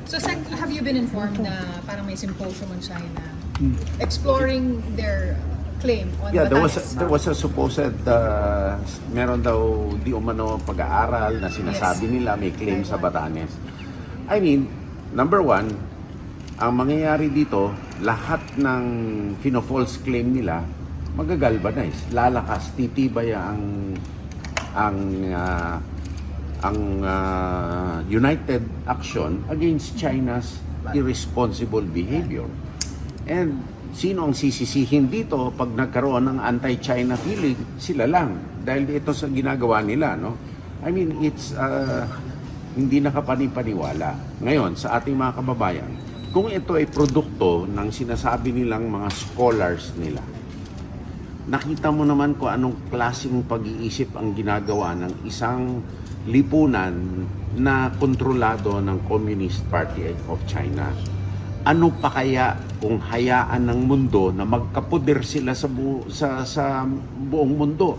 So, Sec, have you been informed na parang may symposium on China exploring their claim on Yeah, Batanes? there was a supposed, meron daw di umano pag-aaral na sinasabi nila may claim sa Batanes. I mean, number one, ang mangyayari dito, lahat ng false claim nila, magagalvanize, lalakas, titibay ang united action against China's irresponsible behavior. And sino ang sisisihin dito pag nagkaroon ng anti-China feeling? Sila lang. Dahil ito sa ginagawa nila, no? I mean, it's hindi nakapanipaniwala. Ngayon, sa ating mga kababayan, kung ito ay produkto ng sinasabi nilang mga scholars nila, nakita mo naman kung anong klaseng pag-iisip ang ginagawa ng isang lipunan na kontrolado ng Communist Party of China. Ano pa kaya kung hayaan ng mundo na magkapoder sila sa buong mundo?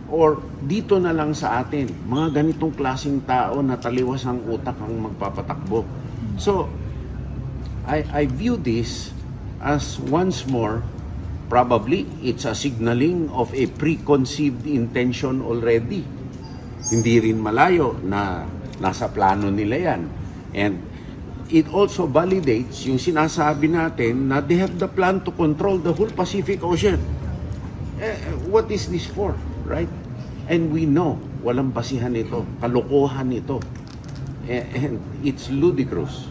Or dito na lang sa atin, mga ganitong klaseng tao na taliwas ang utak ang magpapatakbo. So, I view this as once more, probably it's a signaling of a preconceived intention already. Hindi rin malayo na nasa plano nila yan. And it also validates yung sinasabi natin na they have the plan to control the whole Pacific Ocean. What is this for, right? And we know, walang basihan ito, kalokohan ito. And it's ludicrous.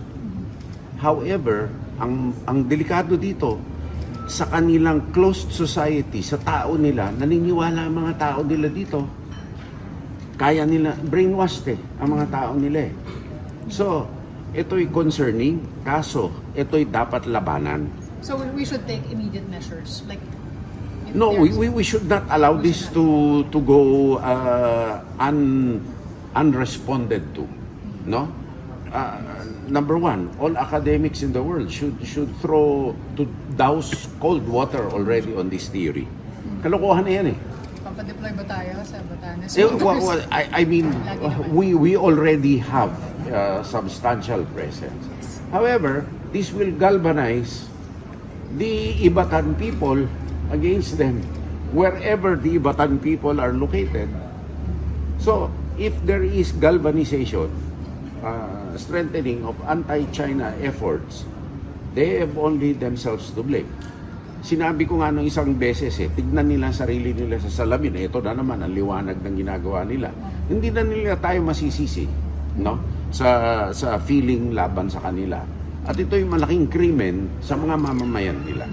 However, ang delikado dito, sa kanilang closed society, sa tao nila, naniniwala ang mga tao nila dito, kaya nila, brainwashed ang mga tao nila eh. So, ito'y concerning, kaso ito'y dapat labanan. So, we should take immediate measures? Like, No, we should not allow this to go unresponded to. No? Number one, all academics in the world should douse cold water already on this theory. Kalokohan na yan eh. Papadeploy ba tayo sa Batanes? I mean, we already have substantial presence. However, this will galvanize the Ivatan people against them, wherever the Ivatan people are located. So, if there is galvanization, strengthening of anti-China efforts, they have only themselves to blame. Sinabi ko nga nung isang beses tignan nila ang sarili nila sa salamin. Ito na naman ang liwanag ng ginagawa nila. Hindi na nila tayo masisisi, no? Sa feeling laban sa kanila. At ito yung malaking krimen sa mga mamamayan nila.